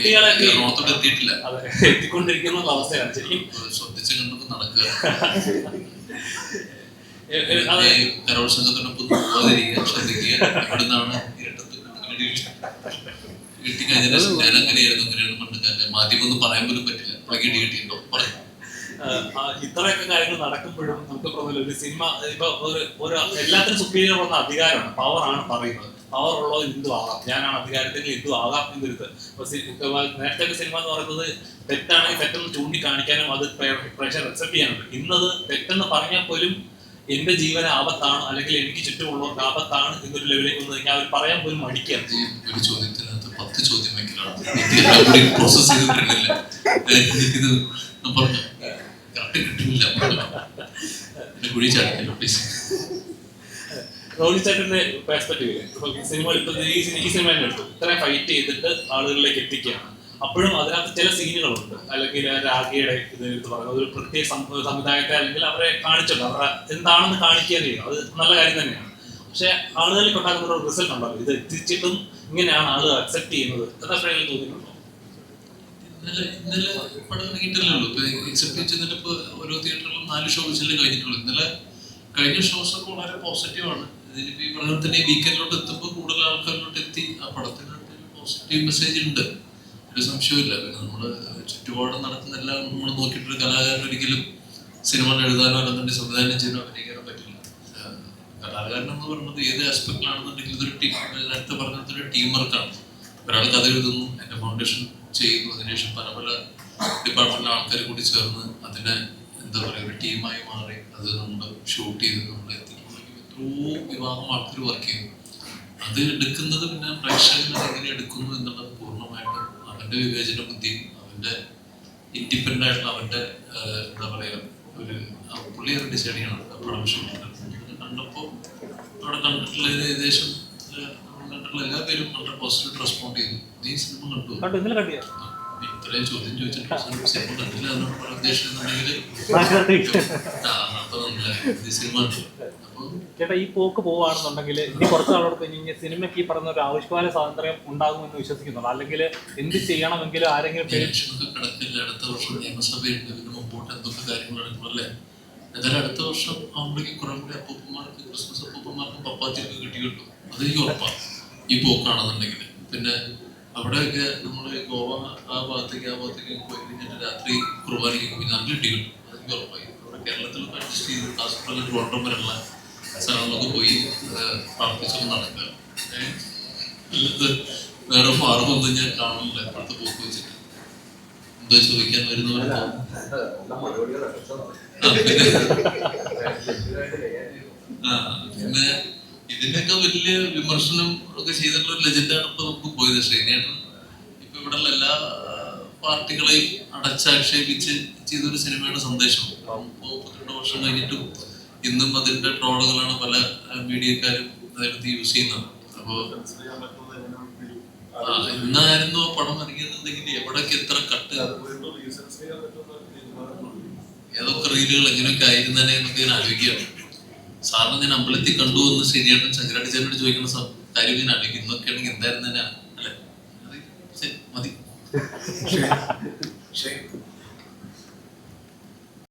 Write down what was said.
കുട്ടികളൊക്കെ ഓണത്തോടെ എത്തിയിട്ടില്ല, എത്തിക്കൊണ്ടിരിക്കുന്ന അവസ്ഥയാണ്. ശരിക്കും ശ്രദ്ധിച്ച് കണ്ടൊക്കെ നടക്കുക. കലോത്സവത്തിനൊപ്പം പോകാതിരിക്കുക, ശ്രദ്ധിക്കുക. എവിടുന്നാണ് കിട്ടിക്കഴിഞ്ഞാൽ ഞാൻ അങ്ങനെയായിരുന്നു ഇങ്ങനെയാണ് പണ്ട് മാധ്യമൊന്നും പറയാൻ പോലും പറ്റില്ല. പ്ലഗ് ഇടി കിട്ടിയിട്ടുണ്ടോ പറയാം. ഇത്രയൊക്കെ കാര്യങ്ങൾ നടക്കുമ്പോഴും നമുക്ക് തോന്നില്ല ഒരു സിനിമ ഇപ്പൊ ഒരു എല്ലാത്തിനും സുപ്പീരിയർ വന്ന അധികാരമാണ്, പവറാണ് പറയുന്നത്. പവർ ഉള്ളത് എന്തും ആകാം, ഞാനാണ് അധികാരത്തിൽ എന്തും ആകാം എന്നൊരുത്. നേരത്തെ സിനിമ എന്ന് പറയുന്നത് തെറ്റാണെങ്കിൽ തെറ്റെന്ന് ചൂണ്ടിക്കാണിക്കാനും അത് പ്രേക്ഷകർ അക്സെപ്റ്റ് ചെയ്യാനുണ്ട്. ഇന്നത് തെറ്റെന്ന് പറഞ്ഞാൽ പോലും എന്റെ ജീവന ആപത്താണ് അല്ലെങ്കിൽ എനിക്ക് ചുറ്റുമുള്ളവർക്ക് ആപത്താണ് എന്നൊരു ലെവലിലേക്ക് വന്നു കഴിഞ്ഞാൽ അവർ പറയാൻ പോലും മടിക്കുകയാണ്. ഒരു ചോദ്യത്തിനകത്ത് 10 ചോദ്യം വയ്ക്കലാണ് പ്രോസസ് ചെയ്തിട്ടില്ല. എനിക്കിത് പറഞ്ഞു കിട്ടുന്നില്ല. റോണി ചേട്ടന്റെ പെർസ്പെക്റ്റീവ് സിനിമ ഈ സിനിമ തന്നെ എടുത്തു, ഇത്രയും ഫൈറ്റ് ചെയ്തിട്ട് ആളുകളിലേക്ക് എത്തിക്കുകയാണ്. അപ്പോഴും അതിനകത്ത് ചില സീനുകളുണ്ട്, അല്ലെങ്കിൽ രാഗിയുടെ ഇത് പറയുന്നത് ഒരു പ്രത്യേക സമുദായത്തെ അല്ലെങ്കിൽ അവരെ കാണിച്ചിട്ടുണ്ട്, അവരുടെ എന്താണെന്ന് കാണിക്കുക ചെയ്യും. അത് നല്ല കാര്യം തന്നെയാണ്. പക്ഷെ ആളുകളിൽ ഉണ്ടാക്കുന്ന ഒരു റിസൾട്ട് ഉണ്ടല്ലോ, ഇത് എത്തിച്ചിട്ടും ഇങ്ങനെയാണ് ആളുകൾ അക്സെപ്റ്റ് ചെയ്യുന്നത്. അതെപ്പോഴെങ്കിലും തോന്നിയിട്ടുണ്ടോ? ഇന്നലെ പടം ഇറങ്ങിയിട്ടില്ലല്ലോ. ഇപ്പൊ ഓരോ തിയേറ്ററിലും 4 ഷോ വെച്ചല്ലേ കഴിഞ്ഞിട്ടുള്ളൂ. ഇന്നലെ കഴിഞ്ഞ ഷോസ് ഒക്കെ വളരെ പോസിറ്റീവാണ്. ഇതിനിപ്പോ ഈ പറഞ്ഞ തന്നെ വീക്കെൻഡിലോട്ട് എത്തുമ്പോൾ കൂടുതൽ ആൾക്കാരിലോട്ട് എത്തി. ആ പടത്തിനകത്ത് പോസിറ്റീവ് മെസ്സേജ് ഉണ്ട്, ഒരു സംശയമില്ല. പിന്നെ നമ്മള് ചുറ്റുപാടും നടക്കുന്ന എല്ലാം നമ്മൾ നോക്കിയിട്ടൊരു കലാകാരൻ ഒരിക്കലും സിനിമ എഴുതാനോ അല്ലെന്നുണ്ടെങ്കിൽ സംവിധാനം ചെയ്യാനോ അഭിനയിക്കാനോ പറ്റില്ല. കലാകാരൻ എന്ന് പറയുന്നത് ഏത് ആസ്പെക്റ്റിലാണെന്നുണ്ടെങ്കിൽ ഇതൊരു ടീം, നേരത്തെ പറഞ്ഞൊരു ടീം വർക്കാണ്. ഒരാൾ കഥ എഴുതുന്നു, എന്റെ ഫൗണ്ടേഷൻ ചെയ്യുന്നു, അതിനുശേഷം പല പല ഡിപ്പാർട്ട്മെന്റിലെ ആൾക്കാർ കൂടി ചേർന്ന് അതിനെ എന്താ പറയുക ഒരു ടീമായി മാറി അത് നമ്മൾ ഷൂട്ട് ചെയ്ത് നമ്മൾ എത്തിക്കുമ്പോഴേക്കും എത്രയോ വിഭാഗം ആൾക്കാർ വർക്ക് ചെയ്യുന്നു. അത് എടുക്കുന്നത് പിന്നെ പ്രേക്ഷകൻ എങ്ങനെ എടുക്കുന്നു എന്നുള്ളത് പൂർണ്ണമായിട്ടും അവന്റെ വിവേചന ബുദ്ധിയും അവന്റെ ഇൻഡിപെൻഡന്റ് ആയിട്ടുള്ള അവന്റെ എന്താ പറയുക ഒരു പുള്ളിയൊരു ഡിസൈഡ് ചെയ്യണം. പ്രൊഡക്ഷൻ കണ്ടപ്പോൾ അവിടെ കണ്ടിട്ടുള്ള ഏകദേശം എല്ലാ പേരും വളരെ പോസിറ്റീവ് റെസ്പോണ്ട് ചെയ്തു. നീ സിനിമ കണ്ടു? ഇത്രയും ചോദ്യം ചോദിച്ചിട്ട് സിനിമ കണ്ടില്ല എന്നാണ് പറയാൻ ഉദ്ദേശിക്കുന്നുണ്ടെങ്കിൽ സിനിമ ചേട്ടാ ഈ പോക്ക് പോവുകയാണെന്നുണ്ടെങ്കിൽ ഇനി കുറച്ച് നാളോട് കഴിഞ്ഞ് സിനിമയ്ക്ക് ഈ പറഞ്ഞ ഒരു ആവിഷ്കാര സ്വാതന്ത്ര്യം ഉണ്ടാകുമെന്ന് വിശ്വസിക്കുന്നുള്ളൂ, അല്ലെങ്കിൽ എന്ത് ചെയ്യണമെങ്കിലും ആരെങ്കിലും കിടക്കില്ല. അടുത്ത വർഷം നിയമസഭയുണ്ട്, ഇതിന് മുമ്പോട്ട് എന്തൊക്കെ കാര്യങ്ങൾ നടക്കുമല്ലേ. എന്നാലും അടുത്ത വർഷം ആവുമ്പോഴേക്കും കുറെ കൂടി അപ്പൂപ്പന്മാർക്ക് ക്രിസ്മസ് അപ്പൂപ്പന്മാർക്കും പപ്പാത്തിയൊക്കെ കിട്ടി കിട്ടും. അതെനിക്ക് ഉറപ്പാണ് ഈ പോക്കാണെന്നുണ്ടെങ്കിൽ. പിന്നെ അവിടെയൊക്കെ നമ്മൾ ഗോവ ആ ഭാഗത്തേക്ക് പോയി കഴിഞ്ഞിട്ട് രാത്രി കുർബാനയ്ക്ക് പോയി നല്ല ഇടി കിട്ടും. അതെനിക്ക് ഉറപ്പായി. അവിടെ കേരളത്തിലൊക്കെ അഡ്ജസ്റ്റ് ചെയ്ത് കാസർഗോഡ് ട്രിവാൻഡ്രം വരെയുള്ള സ്ഥലങ്ങളൊക്കെ പോയി പ്രാർത്ഥിച്ചൊക്കെ നടക്കുക. അല്ലാതെ വേറെ മാർഗമൊന്നും ഞാൻ കാണുന്നില്ല ഇപ്പോഴത്തെ പോക്ക് വെച്ചിട്ട്. എന്താ ചോദിക്കാൻ വരുന്നവരെന്തോ പിന്നെ ഇതിന്റെയൊക്കെ വലിയ വിമർശനം ഒക്കെ ചെയ്തിട്ടുള്ള ഒരു ലെജൻഡാണ് ഇപ്പൊ നമുക്ക് പോയത് ശ്രീനേട്ടൻ. ഇപ്പൊ ഇവിടെയുള്ള എല്ലാ പാർട്ടികളെയും അടച്ചാക്ഷേപിച്ച് ചെയ്തൊരു സിനിമയാണ് സന്ദേശം. ഇപ്പോ 32 വർഷം കഴിഞ്ഞിട്ടും ഇന്നും അതിന്റെ ട്രോളുകളാണ് പല മീഡിയക്കാരും അതിനകത്ത് യൂസ് ചെയ്യുന്നത്. അപ്പോ ഇന്നായിരുന്നു ആ പടം ഇറങ്ങിയെന്നുണ്ടെങ്കിൽ എവിടേക്ക് എത്ര കട്ട് ഏതൊക്കെ റീലുകൾ എങ്ങനെയൊക്കെ ആയിരുന്നേ എന്നൊക്കെ ഞാൻ ആലോചിക്കുകയാണ്. സാറിന് ഞാൻ അമ്പലത്തിൽ കണ്ടു എന്ന് ശരിയായിട്ടും ശങ്കരാചാര്യനോട് ചോദിക്കുന്ന കാര്യം ഞാൻ ആലോചിക്കും. ഇന്നൊക്കെ ആണെങ്കിൽ എന്തായിരുന്നു തന്നെയാണ് അല്ലെ. മതി.